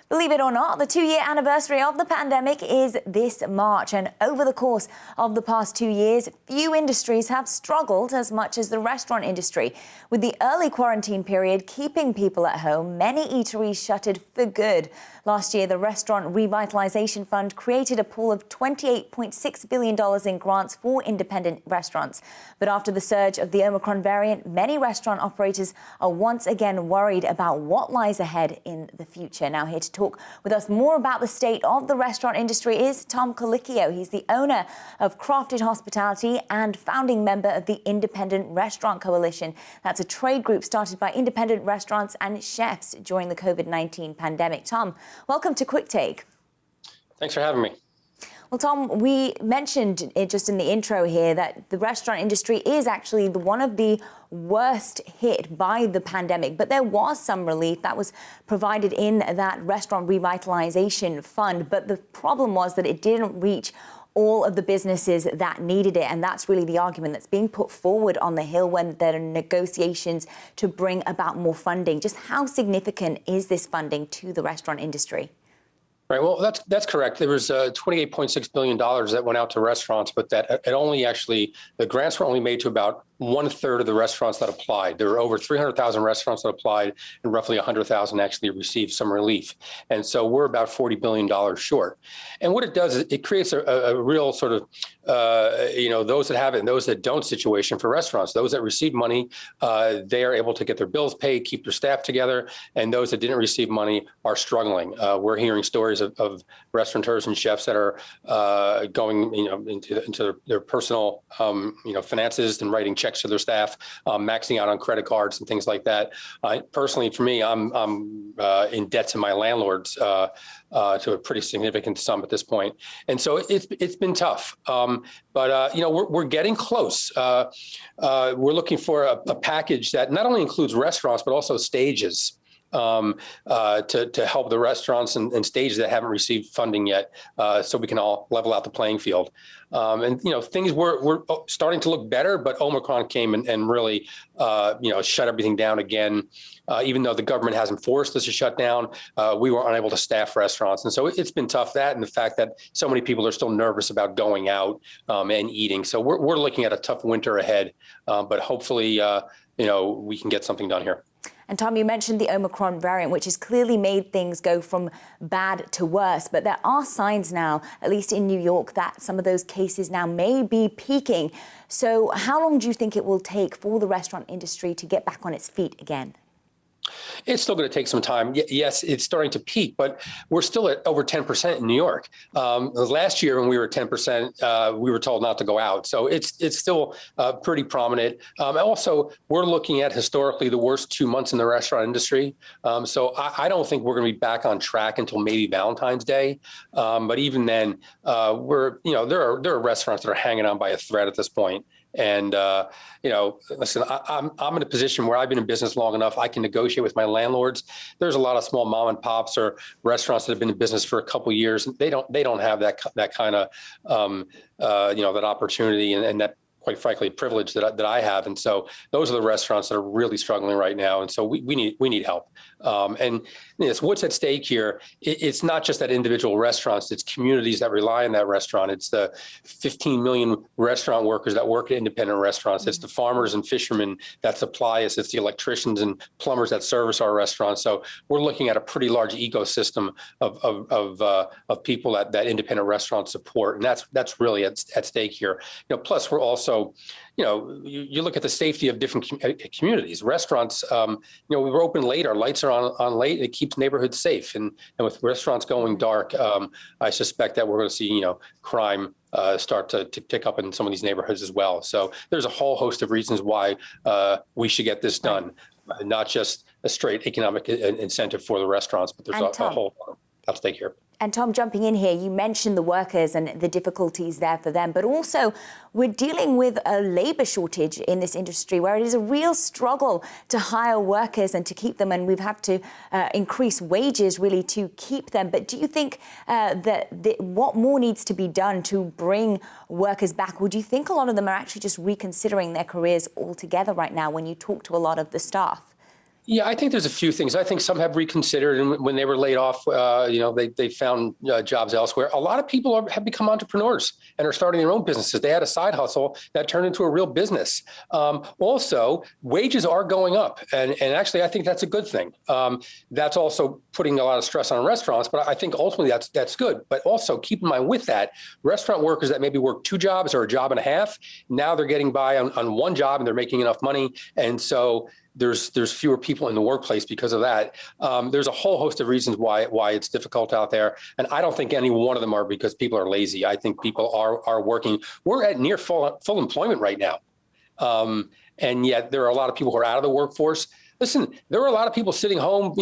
Believe it or not, the 2-year anniversary of the pandemic is this March. And over the course of the past 2 years, few industries have struggled as much as the restaurant industry. With the early quarantine period keeping people at home, many eateries shuttered for good. Last year, the Restaurant Revitalization Fund created a pool of $28.6 billion in grants for independent restaurants. But after the surge of the Omicron variant, many restaurant operators are once again worried about what lies ahead in the future. Now, here to talk with us more about the state of the restaurant industry is Tom Colicchio. He's the owner of Crafted Hospitality and founding member of the Independent Restaurant Coalition. That's a trade group started by independent restaurants and chefs during the COVID-19 pandemic. Tom, welcome to Quicktake. Thanks for having me. Well, Tom, we mentioned it just in the intro here that the restaurant industry is actually one of the worst hit by the pandemic, but there was some relief that was provided in that Restaurant Revitalization Fund. But the problem was that it didn't reach all of the businesses that needed it. And that's really the argument that's being put forward on the Hill when there are negotiations to bring about more funding. Just how significant is this funding to the restaurant industry? Right. Well, that's correct. There was $28.6 billion that went out to restaurants, but the grants were only made to about 1/3 of the restaurants that applied. There were over 300,000 restaurants that applied, and roughly 100,000 actually received some relief. And so we're about $40 billion short. And what it does is it creates a real sort of, those that have it and those that don't situation for restaurants. Those that receive money, they are able to get their bills paid, keep their staff together, and those that didn't receive money are struggling. We're hearing stories of restaurateurs and chefs that are going, into their personal, finances and writing checks to their staff, maxing out on credit cards and things like that. Personally, for me, I'm in debt to my landlords to a pretty significant sum at this point, and so it's been tough. But we're getting close. We're looking for a package that not only includes restaurants but also stages. To help the restaurants and stages that haven't received funding yet, so we can all level out the playing field. Things were starting to look better, but Omicron came and really, shut everything down again. Even though the government hasn't forced us to shut down, we were unable to staff restaurants. And so it's been tough, that and the fact that so many people are still nervous about going out and eating. So we're looking at a tough winter ahead, but hopefully, we can get something done here. And Tom, you mentioned the Omicron variant, which has clearly made things go from bad to worse. But there are signs now, at least in New York, that some of those cases now may be peaking. So how long do you think it will take for the restaurant industry to get back on its feet again? It's still going to take some time. Yes, it's starting to peak, but we're still at over 10% in New York. Last year, when we were at 10%, we were told not to go out. So it's still pretty prominent. Also, we're looking at historically the worst 2 months in the restaurant industry. So I don't think we're going to be back on track until maybe Valentine's Day. But even then, there are restaurants that are hanging on by a thread at this point. And, listen, I'm in a position where I've been in business long enough. I can negotiate with my landlords. There's a lot of small mom and pops or restaurants that have been in business for a couple of years. They don't have that kind of, that opportunity and that, quite frankly, privilege that I have. And so those are the restaurants that are really struggling right now. And so we need help. And what's at stake here, it's not just that individual restaurants, it's communities that rely on that restaurant. It's the 15 million restaurant workers that work at independent restaurants. It's the farmers and fishermen that supply us. It's the electricians and plumbers that service our restaurants. So we're looking at a pretty large ecosystem of people that independent restaurants support. And that's really at stake here. Plus we're also, you look at the safety of different communities. Restaurants, we were open late, our lights are on late, it keeps neighborhoods safe. And with restaurants going dark, I suspect that we're going to see, crime start to pick up in some of these neighborhoods as well. So there's a whole host of reasons why we should get this done, not just a straight economic incentive for the restaurants, but there's a whole lot at stake here. And Tom, jumping in here, you mentioned the workers and the difficulties there for them, but also we're dealing with a labor shortage in this industry where it is a real struggle to hire workers and to keep them. And we've had to increase wages really to keep them. But do you think what more needs to be done to bring workers back? Or do you think a lot of them are actually just reconsidering their careers altogether right now when you talk to a lot of the staff? Yeah, I think there's a few things. I think some have reconsidered, and when they were laid off, they found jobs elsewhere. A lot of people have become entrepreneurs and are starting their own businesses. They had a side hustle that turned into a real business. Also, wages are going up, and actually, I think that's a good thing. That's also putting a lot of stress on restaurants, but I think ultimately that's good. But also keep in mind with that, restaurant workers that maybe work 2 jobs or a job and a half, now they're getting by on 1 job and they're making enough money, and so there's fewer people in the workplace because of that. There's a whole host of reasons why it's difficult out there. And I don't think any one of them are because people are lazy. I think people are working. We're at near full employment right now. And yet there are a lot of people who are out of the workforce. Listen, there are a lot of people sitting home,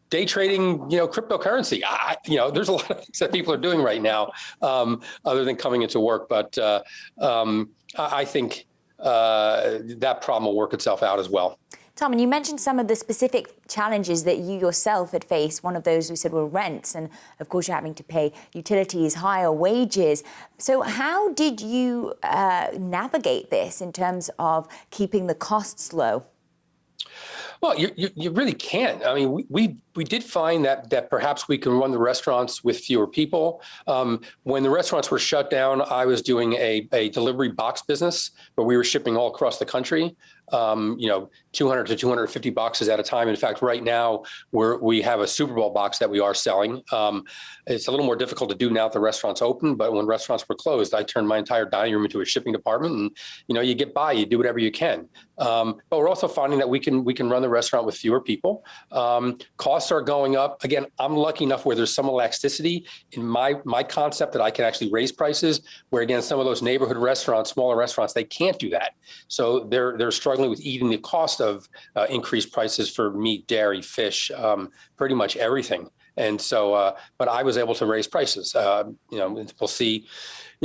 day trading, cryptocurrency. There's a lot of things that people are doing right now other than coming into work. But I think that problem will work itself out as well. Tom, and you mentioned some of the specific challenges that you yourself had faced. One of those we said were rents, and of course you're having to pay utilities, higher wages. So how did you navigate this in terms of keeping the costs low? Well, you really can't. I mean, we did find that perhaps we can run the restaurants with fewer people. When the restaurants were shut down, I was doing a delivery box business where we were shipping all across the country. 200 to 250 boxes at a time. In fact, right now we have a Super Bowl box that we are selling. It's a little more difficult to do now that the restaurant's open, but when restaurants were closed, I turned my entire dining room into a shipping department, and you get by, you do whatever you can. But we're also finding that we can run the restaurant with fewer people. Costs are going up. Again, I'm lucky enough where there's some elasticity in my concept that I can actually raise prices, where again, some of those neighborhood restaurants, smaller restaurants, they can't do that. So they're struggling with eating the cost of increased prices for meat, dairy, fish, pretty much everything. And so, but I was able to raise prices. We'll see.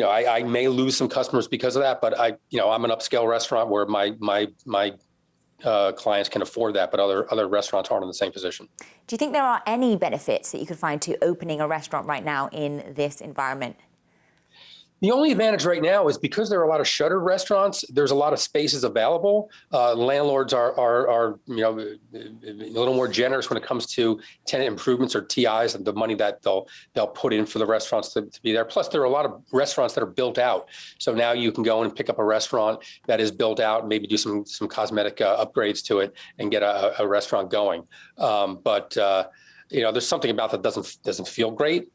I may lose some customers because of that, but I'm an upscale restaurant where my clients can afford that, but other restaurants aren't in the same position. Do you think there are any benefits that you could find to opening a restaurant right now in this environment? The only advantage right now is because there are a lot of shuttered restaurants, there's a lot of spaces available. Landlords are a little more generous when it comes to tenant improvements or TIs and the money that they'll put in for the restaurants to be there. Plus, there are a lot of restaurants that are built out. So now you can go and pick up a restaurant that is built out and maybe do some cosmetic upgrades to it and get a restaurant going. But there's something about that doesn't feel great.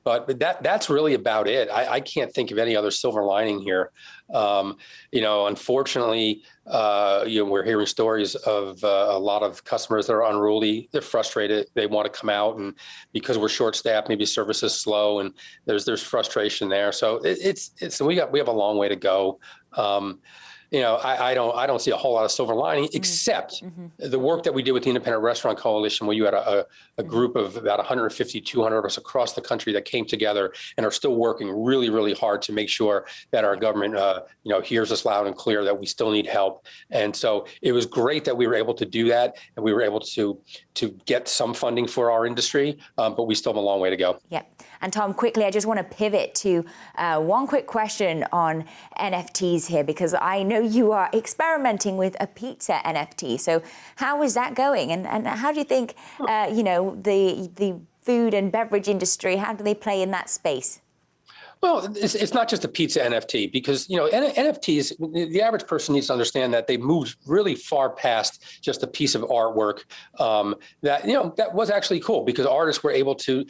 But that's really about it. I can't think of any other silver lining here. Unfortunately, we're hearing stories of a lot of customers that are unruly. They're frustrated. They want to come out, and because we're short-staffed, maybe service is slow, and there's frustration there. So we have a long way to go. I don't see a whole lot of silver lining, except the work that we did with the Independent Restaurant Coalition, where you had a group of about 150, 200 of us across the country that came together and are still working really, really hard to make sure that our government, hears us loud and clear that we still need help. And so it was great that we were able to do that, and we were able to get some funding for our industry, but we still have a long way to go. Yeah. And Tom, quickly, I just want to pivot to one quick question on NFTs here, because I know you are experimenting with a pizza NFT. So how is that going? And how do you think, the food and beverage industry, how do they play in that space? Well, it's not just a pizza NFT, because, NFTs, the average person needs to understand that they moved really far past just a piece of artwork that was actually cool, because artists were able to,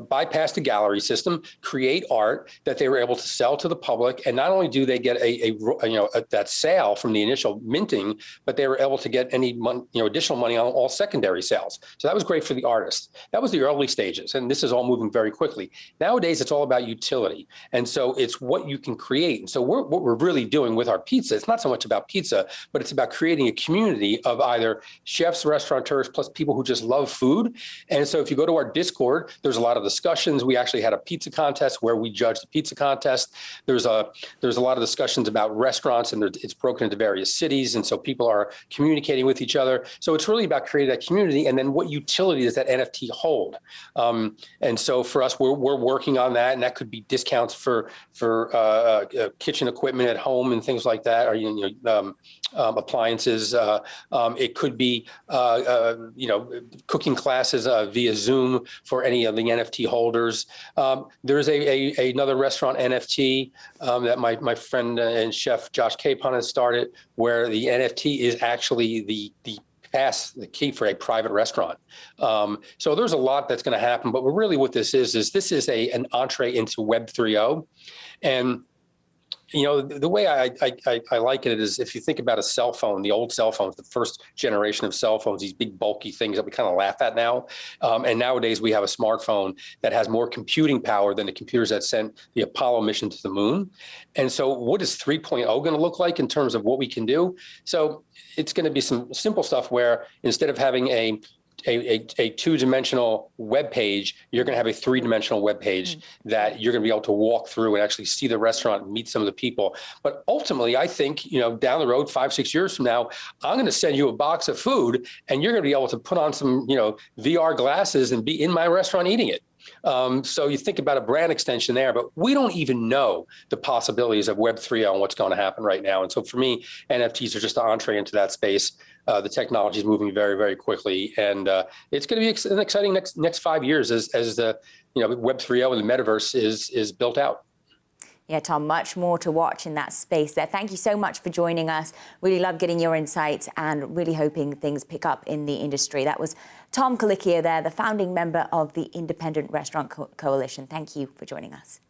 bypass the gallery system, create art that they were able to sell to the public. And not only do they get that sale from the initial minting, but they were able to get any additional money on all secondary sales. So that was great for the artists. That was the early stages. And this is all moving very quickly. Nowadays, it's all about utility. And so it's what you can create. And so what we're really doing with our pizza, it's not so much about pizza, but it's about creating a community of either chefs, restaurateurs, plus people who just love food. And so if you go to our Discord, there's a lot of discussions. We actually had a pizza contest where we judged the pizza contest. There's a lot of discussions about restaurants, and it's broken into various cities. And so people are communicating with each other. So it's really about creating that community. And then what utility does that NFT hold? And so for us, we're working on that, and that could be discounted discounts for kitchen equipment at home and things like that, or appliances. It could be cooking classes via Zoom for any of the NFT holders. There's another restaurant NFT that my friend and chef Josh Capon has started, where the NFT is actually the key for a private restaurant. So there's a lot that's going to happen, but really what this is an entree into Web 3.0. And the way I like it is, if you think about a cell phone, the old cell phones, the first generation of cell phones, these big bulky things that we kind of laugh at now. And nowadays we have a smartphone that has more computing power than the computers that sent the Apollo mission to the moon. And so what is 3.0 going to look like in terms of what we can do? So it's going to be some simple stuff where instead of having a two-dimensional web page, you're going to have a three-dimensional web page that you're going to be able to walk through and actually see the restaurant and meet some of the people. But ultimately, I think, down the road, 5-6 years from now, I'm going to send you a box of food and you're going to be able to put on some, VR glasses and be in my restaurant eating it. So you think about a brand extension there, but we don't even know the possibilities of Web 3.0 and what's going to happen right now. And so for me, NFTs are just an entree into that space. The technology is moving very, very quickly, and it's going to be an exciting next 5 years as the Web 3.0 and the metaverse is built out. Yeah, Tom, much more to watch in that space there. Thank you so much for joining us. Really love getting your insights and really hoping things pick up in the industry. That was Tom Colicchio there, the founding member of the Independent Restaurant Coalition. Thank you for joining us.